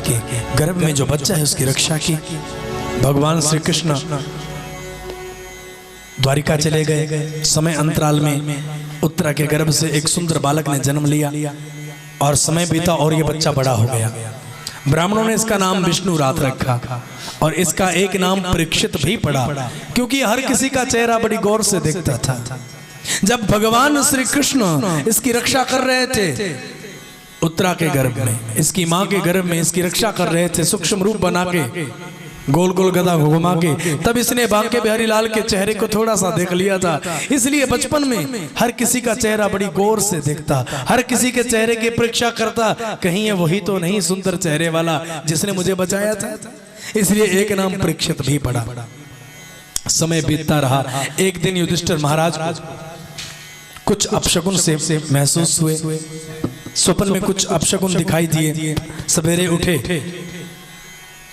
के गर्भ में जो बच्चा है उसकी रक्षा की। भगवान श्री कृष्ण द्वारिका चले गए। समय अंतराल में उत्तरा के गर्भ से एक सुंदर बालक ने जन्म लिया और समय बीता और ये बच्चा बड़ा हो गया। ब्राह्मणों ने इसका नाम विष्णुरात रखा और इसका एक नाम परीक्षित भी पड़ा, क्योंकि हर किसी का चेहरा बड़ी गौर से देखता था। जब भगवान श्री कृष्ण इसकी रक्षा कर रहे थे उत्तरा के गर्भ में, इसकी माँ के गर्भ में इसकी रक्षा कर रहे थे, सूक्ष्म रूप बना के गोल गोल गदा घुमा के, तब इसने बांके बिहारी लाल के चेहरे को थोड़ा सा देख लिया था। इसलिए बचपन में हर किसी का चेहरा बड़ी गौर से देखता, हर किसी के चेहरे की परीक्षा करता, कहीं ये वही तो नहीं सुंदर चेहरे वाला जिसने मुझे बचाया था। इसलिए एक नाम परीक्षित भी पड़ा। समय बीतता रहा। एक दिन युधिष्ठिर महाराज कुछ अपशकुन से महसूस हुए। स्वप्न में कुछ अपशकुन दिखाई दिए। सवेरे उठे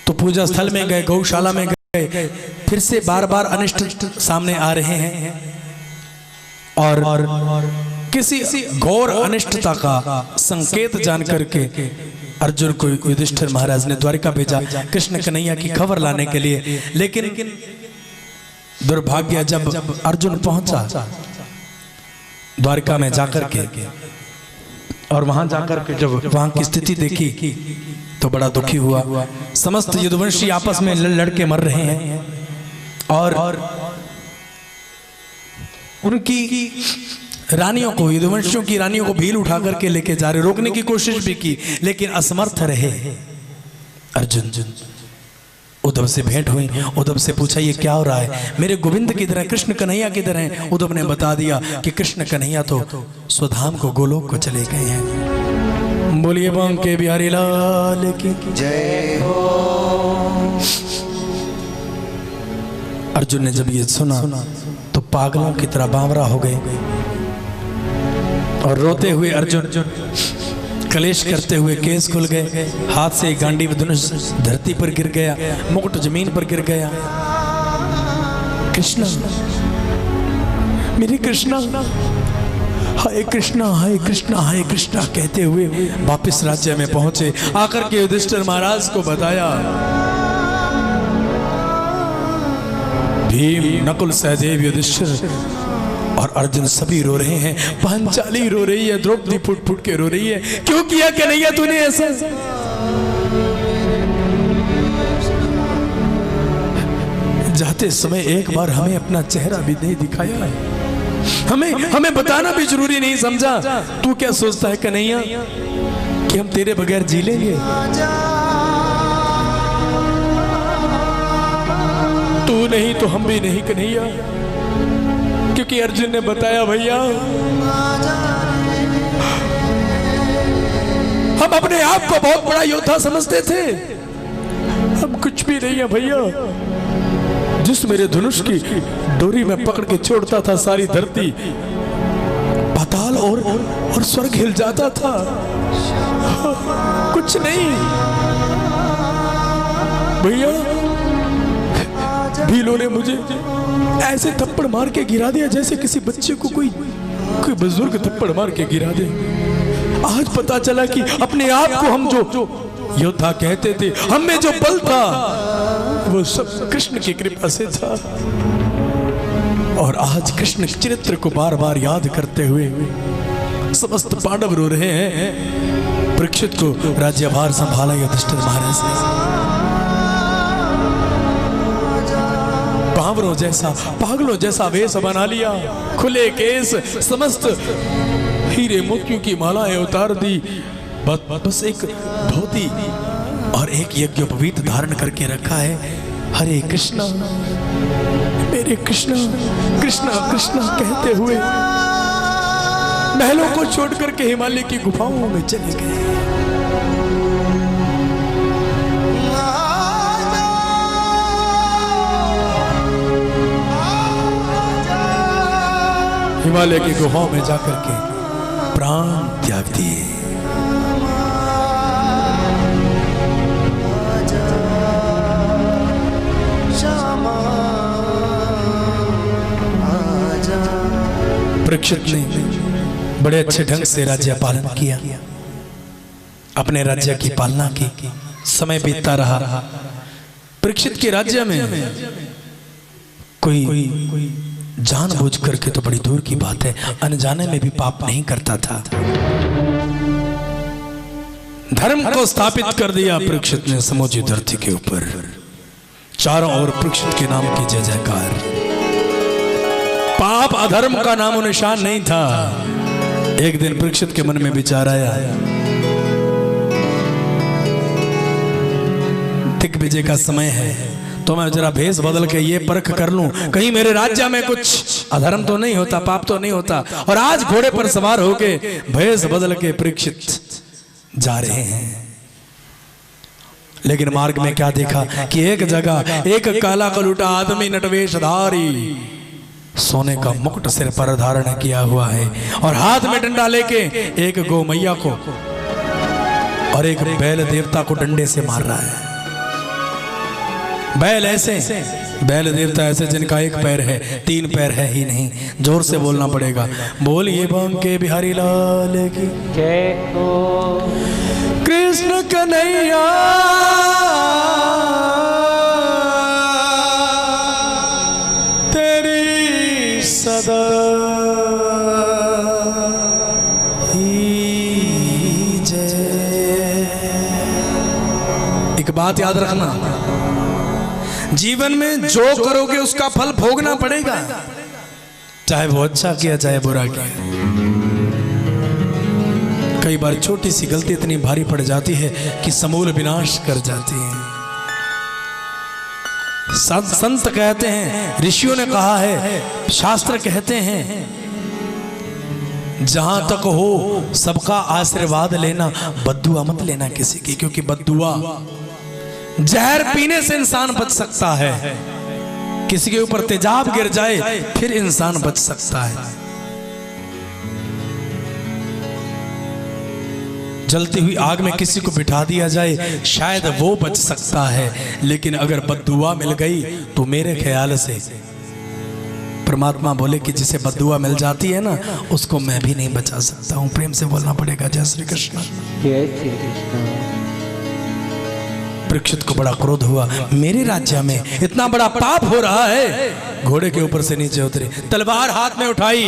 तो पूजा स्थल में गए, गौशाला में गए, फिर से बार बार अनिष्ट सामने आ रहे हैं और किसी घोर अनिष्टता का संकेत जान करके अर्जुन को युधिष्ठिर महाराज ने द्वारिका भेजा कृष्ण कन्हैया की खबर लाने के लिए। लेकिन दुर्भाग्य, जब अर्जुन पहुंचा द्वारिका में जाकर के और वहां जाकर के जब वहां की स्थिति देखी तो बड़ा दुखी हुआ। समस्त यदुवंशी आपस में लड़के मर रहे हैं और उनकी रानियों को, यदुवंशियों की रानियों को भील उठा करके लेके जा रहे, रोकने की कोशिश भी की लेकिन असमर्थ रहे। अर्जुन उद्धव से भेंट हुई। उद्धव से पूछा ये क्या हो रहा है? मेरे गोविंद किधर है, कृष्ण कन्हैया किधर हैं? उद्धव ने बता दिया कि कृष्ण कन्हैया तो स्वधाम को, गोलोक को चले गए हैं। बोलिए बांके बिहारी लाल की जय हो। अर्जुन ने जब ये सुना तो पागलों की तरह बावरा हो गए और रोते हुए अर्जुन कलेश करते हुए केस खुल गए, हाथ से गांडीव धनुष धरती पर गिर गया, मुकुट जमीन पर गिर गया। कृष्णा, मेरे कृष्णा, हाय कृष्णा, हाय कृष्णा, हाय कृष्णा कहते हुए वापस राज्य में पहुंचे। आकर के युधिष्ठिर महाराज को बताया। भीम, नकुल, सहदेव, युधिष्ठिर और अर्जुन सभी रो रहे हैं। पांचाली रो रही है, द्रौपदी फुट फुट के रो रही है। क्यों किया कन्हैया तूने ऐसा? जाते समय एक बार हमें अपना चेहरा भी नहीं दिखाया है, हमें बताना भी जरूरी नहीं समझा। तू क्या सोचता है कन्हैया कि हम तेरे बगैर जी लेंगे? तू नहीं तो हम भी नहीं कन्हैया, क्योंकि अर्जुन ने बताया भैया हम अपने आप को बहुत बड़ा योद्धा समझते थे, हम कुछ भी नहीं है भैया। जिस मेरे धनुष की डोरी में पकड़ के छोड़ता था सारी धरती, पाताल और स्वर्ग हिल जाता था। कुछ नहीं भैया, भीलों ने मुझे ऐसे थप्पड़ मार के गिरा दिया जैसे किसी बच्चे को कोई बुजुर्ग थप्पड़ मार के गिरा दे। आज पता चला कि अपने आप को हम जो योद्धा कहते थे, हम में जो बल था वो सब कृष्ण की कृपा से था। और आज कृष्ण के चरित्र को बार बार याद करते हुए समस्त पांडव रो रहे हैं। परीक्षित को राज्यभार संभाला युधिष्ठिर महाराज ने। पागलों जैसा वेश बना लिया, खुले केस, समस्त हीरे मोतियों की मालाएं उतार दी, बस एक धोती और एक यज्ञोपवीत धारण करके रखा है। हरे कृष्णा, मेरे कृष्णा, कृष्णा कृष्णा कहते हुए महलों को छोड़ करके हिमालय की गुफाओं में चले गए। हिमालय की गुफाओं में जाकर के प्राण त्याग दिए। परीक्षित ने बड़े अच्छे ढंग से राज्य पालन किया, अपने राज्य की पालना की। समय बीतता रहा। परीक्षित के राज्य में कोई जानबूझ करके तो बड़ी दूर की बात है, अनजाने में भी पाप नहीं करता था। धर्म को स्थापित कर दिया परीक्षित ने समूची धरती के ऊपर। चारों ओर परीक्षित के नाम की जय जयकार। पाप अधर्म का नामो निशान नहीं था। एक दिन परीक्षित के मन में विचार आया, दिग्विजय का समय है, तो मैं जरा भेष बदल के ये परख कर लूं, कहीं मेरे राज्य में कुछ अधर्म तो नहीं होता, पाप तो नहीं होता। और आज घोड़े पर सवार होके भेष बदल के परीक्षित जा रहे हैं। लेकिन मार्ग में क्या देखा कि एक जगह एक काला कलूटा आदमी नटवेशधारी सोने का मुकुट सिर पर धारण किया हुआ है और हाथ में डंडा लेके एक गौ मैया को और एक बैल देवता को डंडे से मार रहा है। बैल देवता ऐसे जिनका एक पैर है, तीन पैर है ही नहीं। जोर से बोलना पड़ेगा, बोलिए बांके बिहारी लाल की जय हो, कृष्ण कन्हैया तेरी सदा ही जय। एक बात याद रखना, जीवन में जो करोगे उसका फल भोगना पड़ेगा, चाहे वो अच्छा किया चाहे बुरा किया। कई बार छोटी सी गलती इतनी भारी पड़ जाती है कि समूल विनाश कर जाती है। संत कहते हैं, ऋषियों ने कहा है, शास्त्र कहते हैं, जहां तक हो सबका आशीर्वाद लेना, बद्दुआ मत लेना किसी की, क्योंकि बद्दुआ जहर पीने से इंसान बच सकता है, किसी के ऊपर तेजाब गिर जाए फिर इंसान बच सकता है। जलती हुई आग में किसी को बिठा दिया जाए शायद वो बच सकता है, लेकिन अगर बद्दुआ मिल गई तो मेरे ख्याल से परमात्मा बोले कि जिसे बद्दुआ मिल जाती है ना, उसको मैं भी नहीं बचा सकता हूं। प्रेम से बोलना पड़ेगा जय श्री कृष्ण। जय श्री कृष्ण। परीक्षित को बड़ा क्रोध हुआ, मेरे राज्य में इतना बड़ा पाप हो रहा है। घोड़े के ऊपर से नीचे उतरे, तलवार हाथ में उठाई,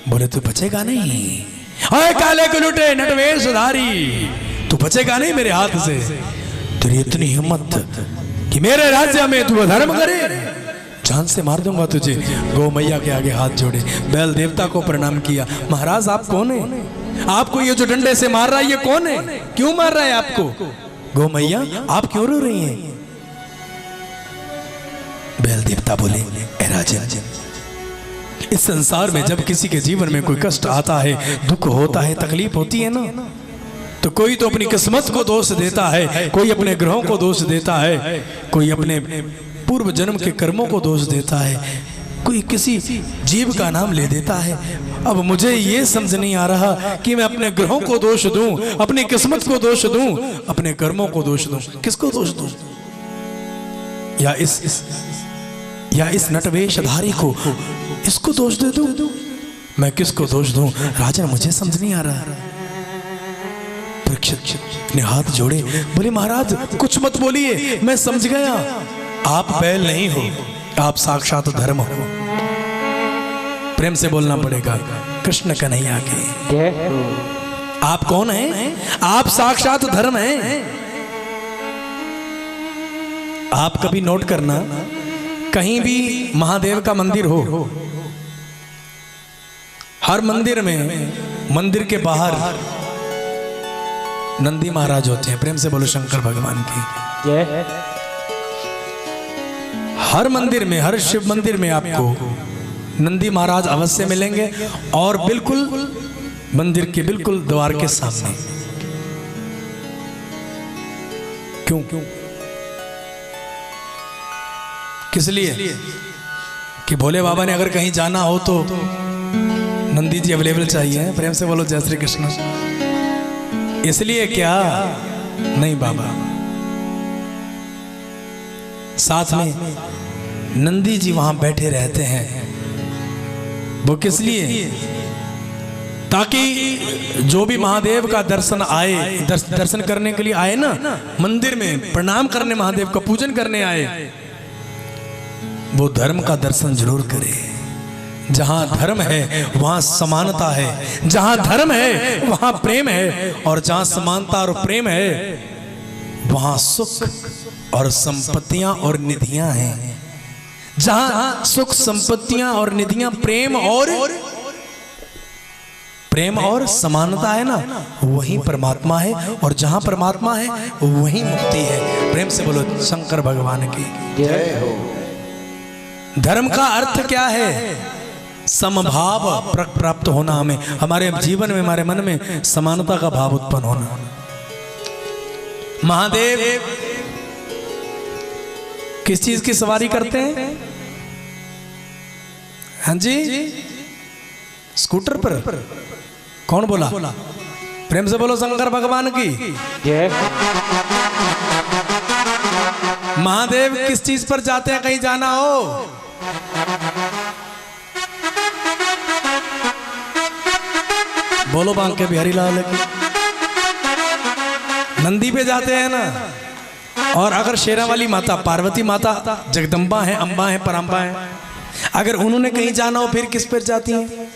बोले तू बचेगा नहीं, ओए काले कुलूटे नटवेशधारी, तू बचेगा नहीं मेरे हाथ से। तेरी इतनी हिम्मत कि मेरे राज्य में तू अधर्म करे, जान से मार दूंगा तुझे। गौ मैया के आगे हाथ जोड़े, बैल देवता को प्रणाम किया। महाराज आप कौन है? आपको ये जो डंडे से मार रहा है ये कौन है? क्यों मार रहा है आपको? गौ मैया आप क्यों रो रही हैं? बैल देवता बोले, ए राजन, इस संसार में जब किसी के जीवन में कोई कष्ट आता है, दुख होता है, तकलीफ होती है ना, तो कोई तो अपनी किस्मत को दोष देता है, कोई अपने ग्रहों को दोष देता है, कोई अपने पूर्व जन्म के कर्मों को दोष देता है, कोई किसी जीव का नाम ले देता है। अब मुझे ये समझ नहीं आ रहा कि मैं अपने ग्रहों को दोष दूं, अपनी किस्मत को दोष दूं, अपने कर्मों को दोष दूं, किसको दोष दूं? या इस नटवेशधारी को, इसको दोष दे दूं? मैं किसको दोष दूं? राजन मुझे समझ नहीं आ रहा। परीक्षित ने हाथ जोड़े, बोले महाराज कुछ मत बोलिए, मैं समझ गया, आप बैल नहीं हो, आप साक्षात धर्म हो। प्रेम से बोलना पड़ेगा, कृष्ण कन्हैया के। आप कौन हैं? आप साक्षात धर्म हैं। आप कभी नोट करना, कहीं भी महादेव का मंदिर हो, हर मंदिर में, मंदिर के बाहर नंदी महाराज होते हैं। प्रेम से बोलो शंकर भगवान की जय। हर मंदिर में, हर शिव मंदिर में आपको नंदी महाराज अवश्य मिलेंगे, और बिल्कुल मंदिर के बिल्कुल द्वार के सामने। क्यों? किस लिए? कि भोले बाबा ने अगर कहीं जाना हो तो नंदी जी अवेलेबल चाहिए। प्रेम से बोलो जय श्री कृष्ण। इसलिए क्या? नहीं बाबा, साथ में नंदी जी वहां बैठे रहते हैं। वो किस लिए? ताकि जो भी महादेव का दर्शन आए, दर्शन करने के लिए आए ना, मंदिर में प्रणाम करने, महादेव का पूजन करने आए, वो धर्म का दर्शन जरूर करे। जहां धर्म है वहां समानता है, जहां धर्म है वहां प्रेम है, और जहां समानता और प्रेम है वहां सुख और संपत्तियां और निधियां हैं। जहां सुख संपत्तियां और निधियां, प्रेम और समानता है ना, वही परमात्मा है, और जहां परमात्मा है वही मुक्ति है। प्रेम से बोलो शंकर भगवान की जय हो। धर्म का अर्थ क्या है? समभाव प्राप्त होना, हमें हमारे जीवन में, हमारे मन में समानता का भाव उत्पन्न होना। महादेव किस चीज की सवारी करते हैं? हाँ जी, स्कूटर पर। कौन बोला? प्रेम से बोलो शंकर भगवान की जय। महादेव किस चीज पर जाते हैं? कहीं जाना हो, बोलो बांके बिहारी लाल की। नंदी पे जाते हैं ना। और अगर शेरा वाली माता, पार्वती माता, जगदम्बा है, अम्बा है, परम्बा है, अगर उन्होंने कहीं जाना हो फिर किस पर जाती हैं?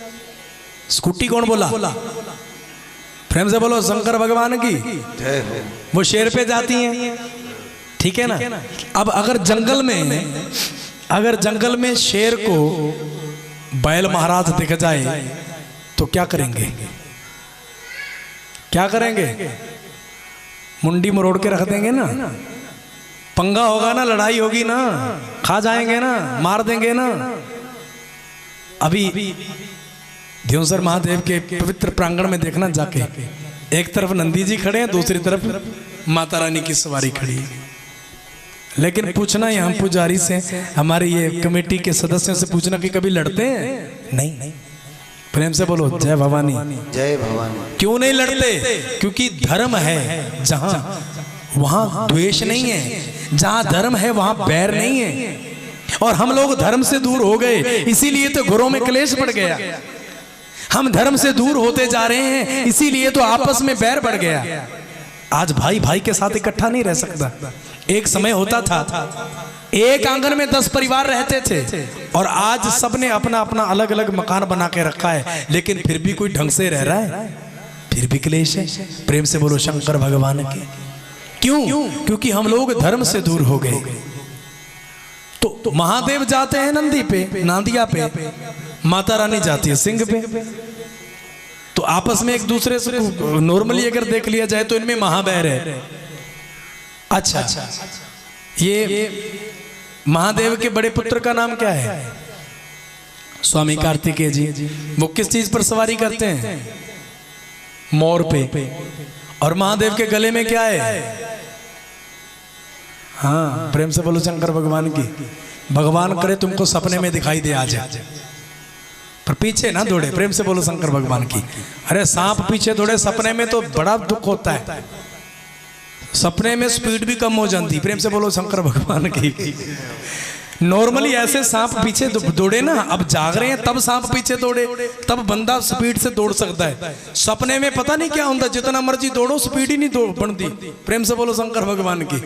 स्कूटी। कौन बोला? प्रेम से बोलो शंकर भगवान की जय हो। वो शेर पे जाती हैं, ठीक है ना। अब अगर जंगल में शेर को बैल महाराज दिख जाए तो क्या करेंगे? क्या करेंगे? मुंडी मरोड़ के रख देंगे ना। पंगा होगा ना, लड़ाई होगी ना, खा जाएंगे ना, मार देंगे ना। अभी ध्योसर महादेव के पवित्र प्रांगण में देखना जाके, एक तरफ नंदी जी खड़े हैं, दूसरी तरफ माता रानी की सवारी खड़ी है। लेकिन पूछना यहाँ पुजारी से, हमारे ये कमेटी के सदस्यों से पूछना कि कभी लड़ते हैं? नहीं। प्रेम से बोलो जय भवानी। जय भवानी। क्यों नहीं लड़ते? क्योंकि धर्म है जहां, वहां द्वेष नहीं है। जहां धर्म है वहां बैर नहीं है। और हम लोग धर्म से दूर हो गए, इसीलिए तो घरों में क्लेश बढ़ गया। हम धर्म से दूर होते जा रहे हैं, इसीलिए तो आपस में बैर बढ़ गया। आज भाई भाई के साथ इकट्ठा नहीं रह सकता। एक समय होता था एक आंगन में 10 परिवार रहते थे, और आज सबने अपना अपना अलग अलग मकान बना के रखा है, लेकिन फिर भी कोई ढंग से रह रहा है, फिर भी क्लेश है। प्रेम से बोलो शंकर भगवान की। क्यों? क्योंकि हम लोग धर्म से दूर हो गए। तो महादेव जाते हैं नंदी पे, नांदिया पे, माता रानी जाती है सिंह पे। तो आपस में एक दूसरे से नॉर्मली अगर देख लिया जाए तो इनमें महाबैर है। अच्छा, ये महादेव के बड़े पुत्र का नाम क्या है? स्वामी कार्तिकेय जी। वो किस चीज पर सवारी करते हैं? मोर पे। और महादेव के गले में क्या है? हाँ, प्रेम से बोलो शंकर भगवान की। भगवान करे तुमको सपने में दिखाई दे आज, पर पीछे ना दौड़े। प्रेम से बोलो शंकर भगवान की। अरे सांप पीछे दौड़े सपने में तो बड़ा दुख होता है। सपने में स्पीड भी कम हो जाती। प्रेम से बोलो शंकर भगवान की। नॉर्मली ऐसे सांप पीछे दौड़े ना, अब जाग रहे हैं तब सांप पीछे दौड़े, तब बंदा स्पीड से दौड़ सकता है। सपने में पता नहीं क्या होता, जितना मर्जी दौड़ो स्पीड ही नहीं बनती। प्रेम से बोलो शंकर भगवान की।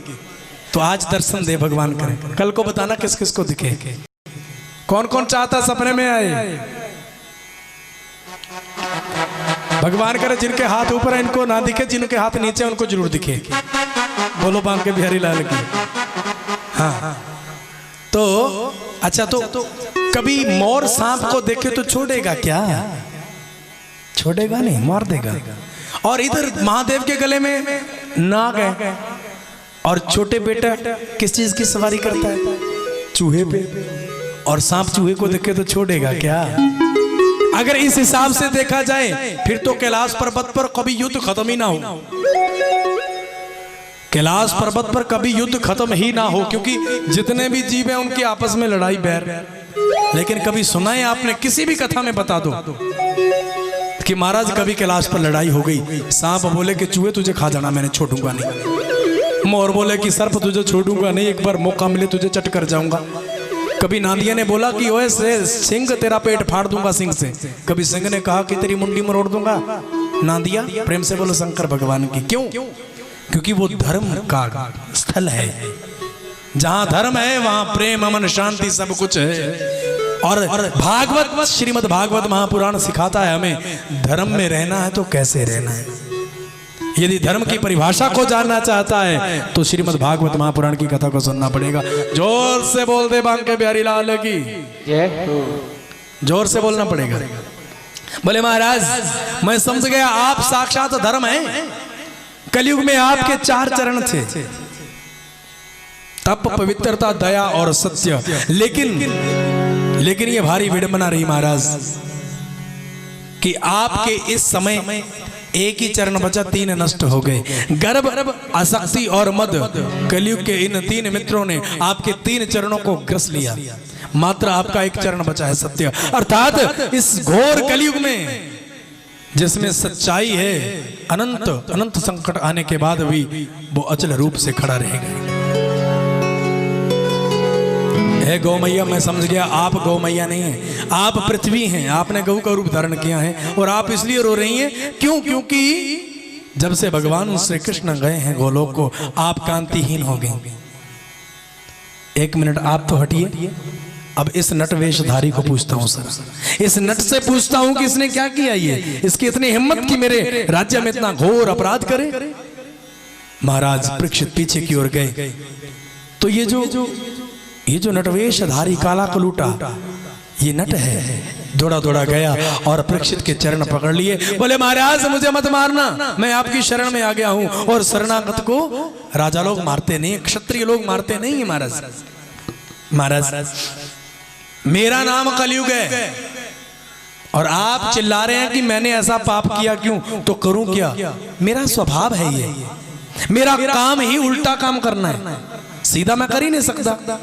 तो आज दर्शन दे भगवान करे। कल को बताना किस किस को दिखे। कौन कौन चाहता सपने में आए? भगवान करे जिनके हाथ ऊपर है इनको ना दिखे, जिनके हाथ नीचे उनको जरूर दिखे। बोलो बांके बिहारी लाल की। हाँ, तो अच्छा, तो कभी मोर सांप को देखे तो छोड़ेगा क्या? छोड़ेगा नहीं, मार देगा। और इधर महादेव के गले में नाग है, और छोटे बेटा किस चीज की सवारी करता है? चूहे पे। और सांप चूहे को देखे तो छोड़ेगा क्या? अगर इस हिसाब से देखा जाए फिर तो कैलाश पर्वत पर कभी युद्ध खत्म ही ना हो। कैलाश पर्वत पर कभी युद्ध खत्म ही ना हो, क्योंकि जितने भी जीव हैं उनकी आपस में लड़ाई बैर। लेकिन कभी सुना है आपने? किसी भी कथा में बता दो कि महाराज कभी कैलाश पर लड़ाई हो गई। सांप बोले कि चूहे तुझे खा जाना, मैंने छोड़ूंगा नहीं। मोर बोले कि सर्प तुझे छोड़ूंगा नहीं, एक बार मौका मिले तुझे चट कर जाऊंगा। कभी नादिया ने बोला कि ओए से सिंह तेरा पेट फाड़ दूंगा सिंह से, कभी सिंह ने कहा कि तेरी मुंडी मरोड़ दूंगा। नादिया प्रेम से बोलो शंकर भगवान की। क्यों? क्योंकि वो धर्म का स्थल है। जहां धर्म है वहां प्रेम अमन शांति सब कुछ है। और भागवत श्रीमद् भागवत महापुराण सिखाता है हमें धर्म में रहना है तो कैसे रहना है। यदि धर्म की परिभाषा को जानना चाहता है तो श्रीमद् भागवत महापुराण की कथा को सुनना पड़ेगा। जोर से बोल दे बांके बिहारी लाल की जय हो। जोर से बोलना पड़ेगा। बोले महाराज मैं समझ गया आप साक्षात धर्म हैं। कलयुग में आपके 4 चरण थे, तप, पवित्रता, दया और सत्य। लेकिन ये भारी विडंबना रही महाराज कि आपके इस समय एक ही चरण बचा, 3 नष्ट हो गए। गर्भ, आसक्ति और मद, कलयुग के इन 3 मित्रों ने आपके 3 चरणों को ग्रस लिया। मात्र आपका एक चरण बचा है सत्य। अर्थात इस घोर कलयुग में जिसमें सच्चाई है, अनंत संकट आने के बाद भी वो अचल रूप से खड़ा रहेगा। है गौ मैया, मैं समझ गया आप गौ मैया नहीं हैं, आप पृथ्वी हैं। आपने गौ का रूप धारण किया है और आप इसलिए रो रही हैं। क्यों? क्योंकि जब से भगवान श्री कृष्ण गए हैं गोलोक को, आप कांतिहीन हो गए। 1 मिनट आप तो हटिए। अब इस नट वेशधारी को पूछता हूं सर, इस नट से पूछता हूं कि इसने क्या किया, ये इसकी इतनी हिम्मत कि मेरे राज्य में इतना घोर अपराध करे। महाराज परीक्षित पीछे की ओर गए तो ये जो नटवेशधारी काला कलूटा ये नट है, दौड़ा गया और परीक्षित के चरण पकड़ लिए। बोले महाराज मुझे मत मारना, मैं आपकी शरण में आ गया हूं। और शरणागत को राजा लोग मारते नहीं, क्षत्रिय लोग मारते नहीं है। महाराज मेरा नाम कलयुग है और आप चिल्ला रहे हैं कि मैंने ऐसा पाप किया, क्यों? तो करूं क्या? मेरा स्वभाव है ये, मेरा काम ही उल्टा काम करना है, सीधा मैं कर ही नहीं सकता।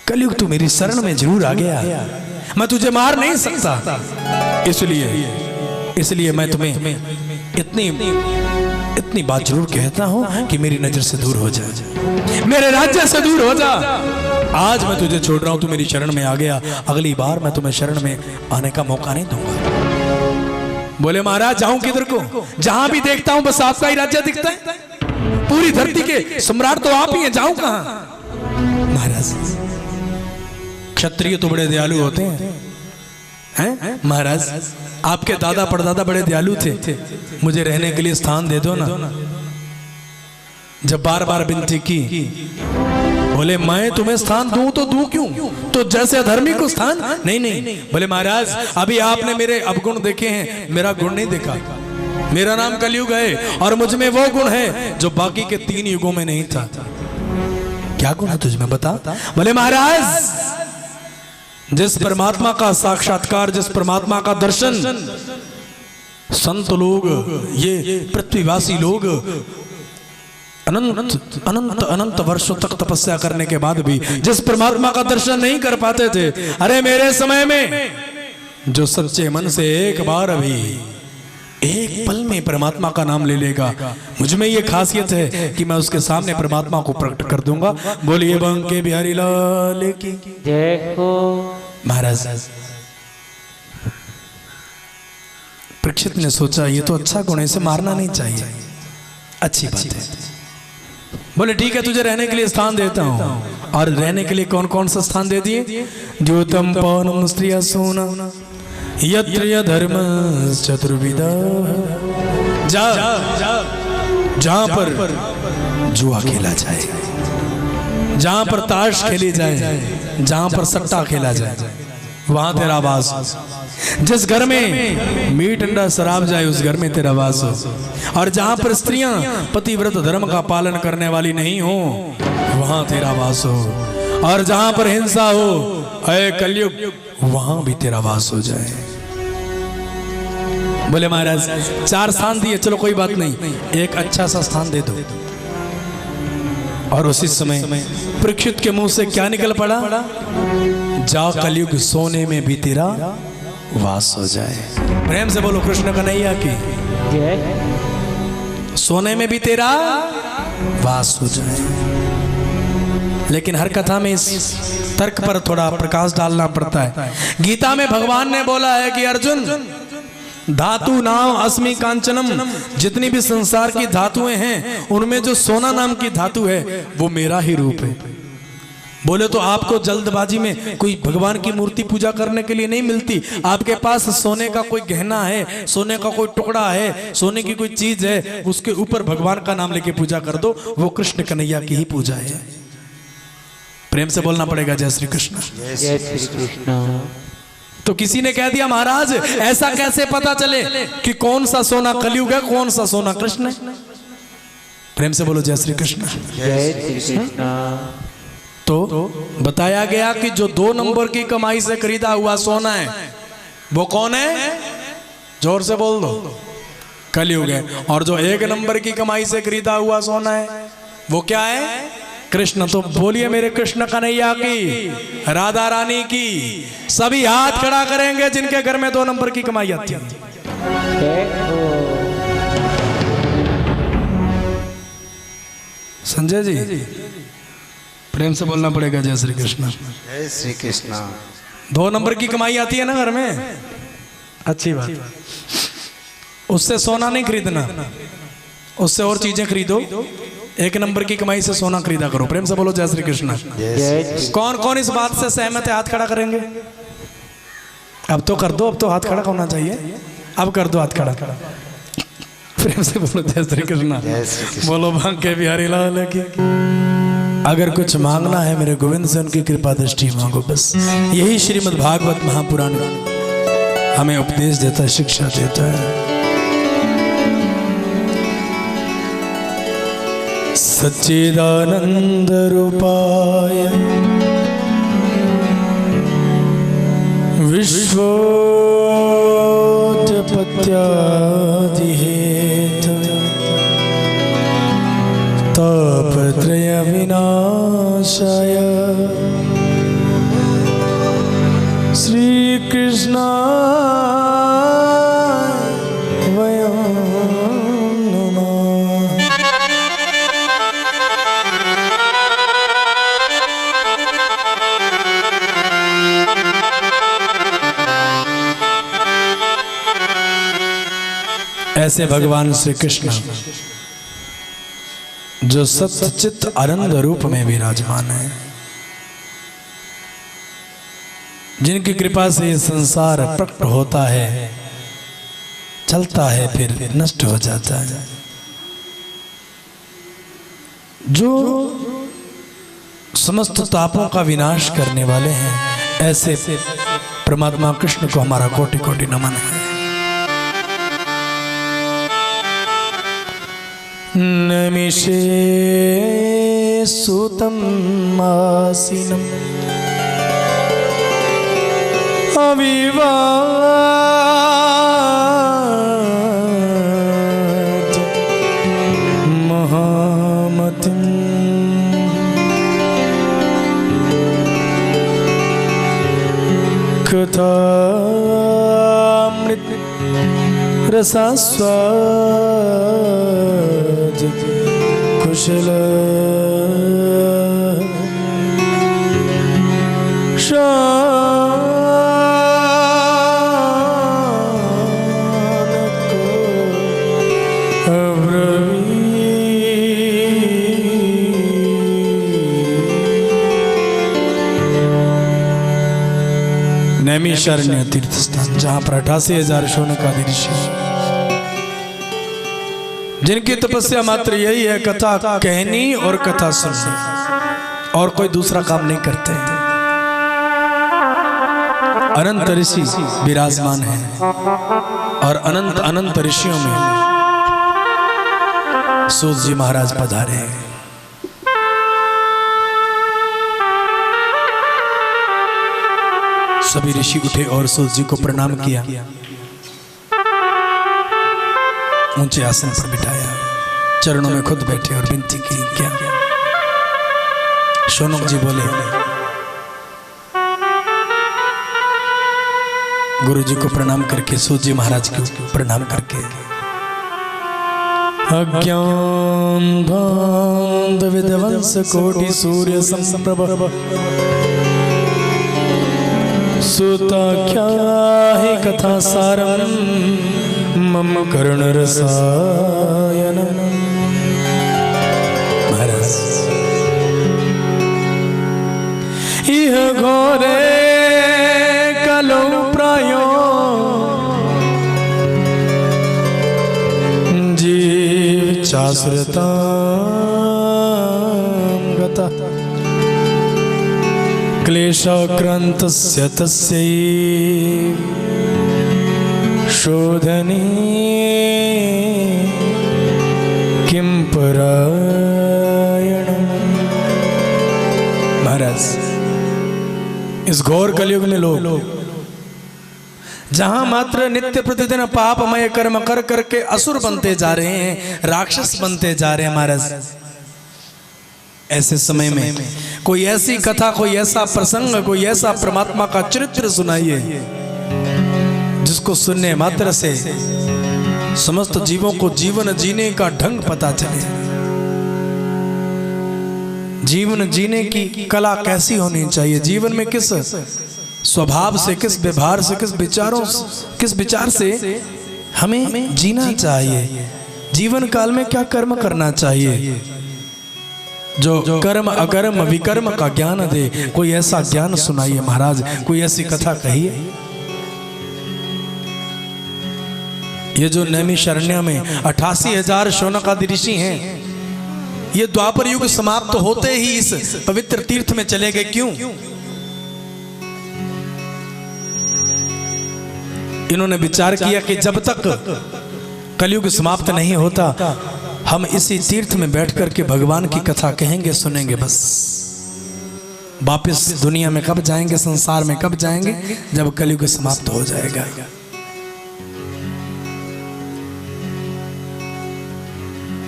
कलयुग तू मेरी शरण में जरूर आ गया, मैं तुझे मार नहीं सकता। इसलिए मैं तुम्हें इतनी बात जरूर कहता हूं कि मेरी नजर से दूर हो जा, मेरे राज्य से दूर हो जा। आज मैं तुझे छोड़ रहा हूं, तू मेरी शरण में आ गया, अगली बार मैं तुम्हें शरण में आने का मौका नहीं दूंगा। बोले महाराज जाऊं किधर को? जहां भी देखता हूं बस आपका ही राज्य दिखता है, पूरी धरती के सम्राट तो आप ही हैं, जाऊं कहां? महाराज क्षत्रिय तो बड़े दयालु होते हैं महाराज, आपके दादा परदादा बड़े दयालु थे, मुझे रहने के लिए स्थान दे दो ना। जब बार बार विनती की, बोले मैं तुम्हें स्थान दूं तो दूं क्यों? तो जैसे अधर्मी को स्थान नहीं। बोले महाराज अभी आपने मेरे अवगुण देखे हैं, मेरा गुण नहीं देखा। मेरा नाम कलयुग है और मुझ में वो गुण है जो बाकी के 3 युगों में नहीं था। क्या गुण है तुझ में बता? बोले महाराज जिस परमात्मा का साक्षात्कार, जिस परमात्मा का दर्शन संत लोग, ये पृथ्वीवासी लोग अनंत वर्षों तक तपस्या करने के बाद भी जिस परमात्मा का दर्शन नहीं कर पाते थे, अरे मेरे समय में जो सच्चे मन से एक बार अभी एक पल में परमात्मा का नाम ले लेगा, मुझ में ये खासियत है कि मैं उसके सामने परमात्मा को प्रकट कर दूंगा। बोलिए बांके बिहारी लाल की जय हो। महाराज परीक्षित ने सोचा ये तो अच्छा गुण है, इसे मारना नहीं चाहिए, अच्छी बात है। बोले ठीक है तुझे रहने के लिए स्थान देता हूँ। और रहने के लिए कौन कौन सा स्थान दे दिए? द्योतम पौनम स्त्रिया सोना यत्र धर्म चतुर्विदा, जहां पर जुआ खेला जाए, जहां पर ताश खेली जाए, जहां पर सट्टा खेला जाए, वहां तेरा वास। जिस घर में मीट अंडा शराब जाए उस घर में तेरा वास हो। और जहां पर स्त्रियां पतिव्रत धर्म का पालन करने वाली नहीं हो वहां तेरा वास हो। और जहां पर हिंसा हो, अय कलयुग, वहां भी तेरा वास हो जाए। बोले महाराज 4 स्थान दिए, चलो कोई बात नहीं, एक अच्छा सा स्थान दे दो। और उसी समय परीक्षित के मुंह से क्या निकल पड़ा? जा कलयुग सोने में भी तेरा वास हो जाए। प्रेम से बोलो कृष्ण कन्हैया की जय। सोने में भी तेरा वास हो जाए। लेकिन हर कथा में इस तर्क पर थोड़ा प्रकाश डालना पड़ता है। गीता में भगवान ने बोला है कि अर्जुन, धातु नाम अस्मि कांचनम, जितनी भी संसार की धातुएं हैं उनमें जो सोना नाम की धातु है वो मेरा ही रूप है। बोले तो आपको जल्दबाजी में कोई भगवान की मूर्ति पूजा करने के लिए नहीं मिलती। आपके पास सोने का कोई गहना है, सोने का कोई टुकड़ा है, सोने की कोई चीज है, उसके ऊपर भगवान का नाम लेके पूजा कर दो, वो कृष्ण कन्हैया की ही पूजा है। प्रेम से बोलना पड़ेगा जय श्री कृष्ण। जय श्री कृष्ण। तो किसी ने कह दिया महाराज ऐसा कैसे पता चले कि कौन सा सोना कलयुग है, कौन सा सोना कृष्ण है? प्रेम से बोलो जय श्री कृष्ण। जय श्री कृष्ण। तो बताया गया कि जो 2 नंबर की कमाई से खरीदा हुआ सोना है वो कौन है? जोर से बोल दो। कलयुग है। और जो 1 नंबर की कमाई से खरीदा हुआ सोना है वो क्या है? कृष्ण। तो बोलिए मेरे कृष्ण कन्हैया की, राधा रानी की। सभी हाथ खड़ा करेंगे जिनके घर में 2 नंबर की कमाई आती है। जय हो। संजय जी प्रेम से बोलना पड़ेगा जय श्री कृष्ण। जय श्री कृष्ण। 2 नंबर की कमाई आती है ना घर में, अच्छी बात। उससे सोना नहीं खरीदना, उससे और चीजें खरीदो। 1 नंबर की कमाई से सोना खरीदा करो। प्रेम से बोलो जय श्री कृष्ण। कौन कौन इस बात से सहमत है? हाथ खड़ा करेंगे। अब तो कर दो, अब तो हाथ खड़ा होना चाहिए। अब कर दो हाथ खड़ा। प्रेम से बोलो जय श्री कृष्ण। बोलो बांके बिहारी लाल की। अगर कुछ मांगना है मेरे गोविंद से उनकी कृपा दृष्टि मांगो, बस। यही श्रीमद् भागवत महापुराण हमें उपदेश देता है, शिक्षा देता है। सच्चिदानंद रूपाय विश्वोत्पत्त्यादिहेतवे तापत्रय विनाशाय श्री कृष्णाय वयं नमः। ऐसे भगवान श्री कृष्ण जो सच्चित आनंद रूप में विराजमान है, जिनकी कृपा से ये संसार प्रकट होता है, चलता है, फिर नष्ट हो जाता है, जो समस्त तापों का विनाश करने वाले हैं, ऐसे परमात्मा कृष्ण को हमारा कोटि कोटि नमन है। नमिषे सुतं आसीनं अविवाद महामतिं कथामृत रसास्वाद कुशल नैमिषारण्य तीर्थ स्थान, जहां पर 88,000 शौनकादि ऋषि, जिनकी तपस्या मात्र यही है कथा कहनी और कथा सुननी, और कोई दूसरा काम नहीं करते। अनंत ऋषि विराजमान हैं और अनंत अनंत ऋषियों में सूत जी महाराज पधारे हैं। सभी ऋषि उठे और सूत जी को प्रणाम किया, ऊंचे आसन पर बिठाया, चरणों में खुद बैठे और विनती की। क्या शौनक जी बोले, गुरु जी को प्रणाम करके, सूत जी महाराज को प्रणाम करके, अज्ञान भांध विध्वंस कोटि सूर्य संप्रभ सुता क्या है कथा सारम मम कर्ण रसायन। महाराज इह घोरे कलो प्रायो जीव चासुरता गता क्लेशाक्रांतस्य तस्यैव शोधने किं परायणम्। महाराज इस घोर कलयुग में लोग जहां मात्र नित्य प्रतिदिन पापमय कर्म कर करके असुर बनते जा रहे हैं, राक्षस बनते जा रहे हैं। महाराज ऐसे समय में कोई ऐसी कथा, कोई ऐसा प्रसंग, कोई ऐसा परमात्मा का चरित्र सुनाइए जिसको सुनने मात्र से समस्त जीवों को जीवन जीने का ढंग पता चले, जीवन जीने की कला कैसी होनी चाहिए, जीवन में किस स्वभाव से, किस व्यवहार से, किस विचारों, किस विचार से हमें जीना चाहिए, जीवन काल में क्या कर्म करना चाहिए। जो कर्म अकर्म विकर्म का ज्ञान दे, कोई ऐसा ज्ञान सुनाइए महाराज, कोई ऐसी कथा कहिए। ये जो नैमिषारण्य में 88,000 शौनकादि ऋषि हैं, ये द्वापर युग समाप्त होते ही इस पवित्र तीर्थ में चले गए। क्यों? इन्होंने विचार किया कि जब तक कलयुग समाप्त नहीं होता हम इसी तीर्थ में बैठ करके भगवान की कथा कहेंगे, सुनेंगे। बस वापस दुनिया में कब जाएंगे, संसार में कब जाएंगे, जब कलयुग समाप्त हो जाएगा।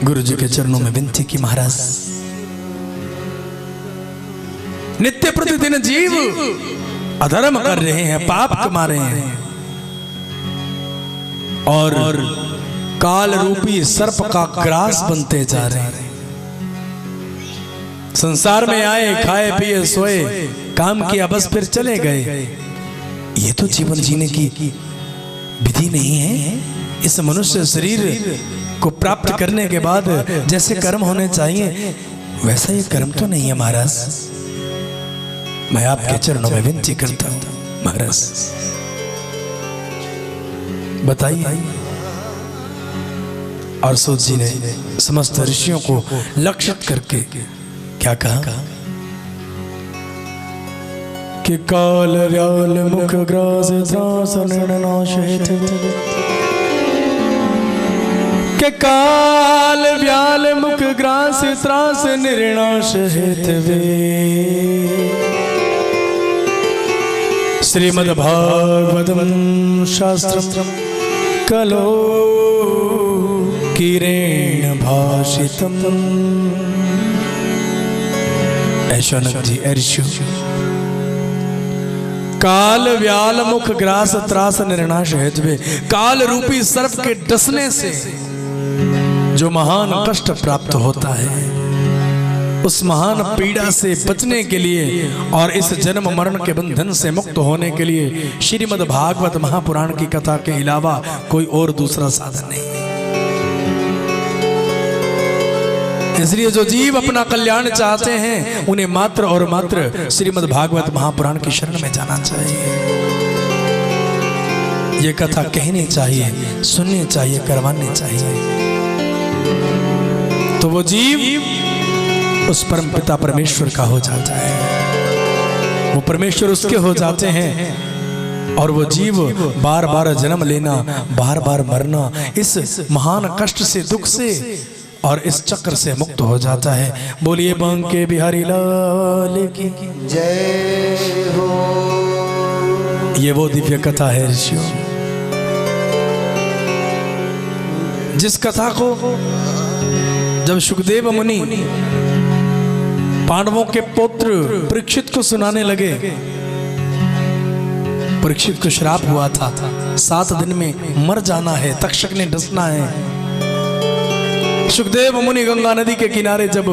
गुरु जी के चरणों में विनती की, महाराज नित्य प्रतिदिन जीव अधर्म कर रहे हैं, पाप कमा रहे हैं और काल रूपी सर्प का ग्रास बनते जा रहे हैं। संसार में आए, खाए पिए सोए, काम किया, बस फिर चले गए। ये तो जीवन जीने की विधि नहीं है। इस मनुष्य शरीर को प्राप्त करने के बाद जैसे कर्म होने चाहिए वैसा ये कर्म तो नहीं है। महाराज मैं आपके चरणों में विनती करता हूं, महाराज बताइए। और सूत जी ने समस्त ऋषियों को लक्षित करके क्या कहा कि काल व्याल मुख ग्रास त्रास निर्नाश हेतु, के काल व्याल मुख ग्रास त्रास निर्नाश हेतु श्रीमद्भागवतम शास्त्रम कलो किरेण भाषितम। ऐशोनक जी ऋषि काल व्याल मुख ग्रास त्रास निर्नाश हेतु, काल रूपी सर्प के डसने से जो महान कष्ट प्राप्त होता है, उस महान पीड़ा से बचने के लिए और इस जन्म मरण के बंधन से मुक्त होने के लिए श्रीमद् भागवत महापुराण की कथा के अलावा कोई और दूसरा साधन नहीं। इसलिए जो जीव अपना कल्याण चाहते हैं उन्हें मात्र और मात्र श्रीमद् भागवत महापुराण की शरण में जाना चाहिए। ये कथा कहनी चाहिए, सुननी चाहिए, करवानी चाहिए, तो वो जीव उस परम पिता परमेश्वर का हो जाता है, वो परमेश्वर उसके हो जाते हैं और वो जीव बार बार जन्म लेना, बार बार मरना, इस महान कष्ट से, दुख से और इस चक्र से मुक्त हो जाता है। बोलिए बांके बिहारी लाल की जय हो। ये वो दिव्य कथा है ऋषियों, जिस कथा को जब सुखदेव मुनि पांडवों के पुत्र परीक्षित को सुनाने लगे, परीक्षित को श्राप हुआ था 7 दिन में मर जाना है, तक्षक ने डसना है। सुखदेव मुनि गंगा नदी के किनारे जब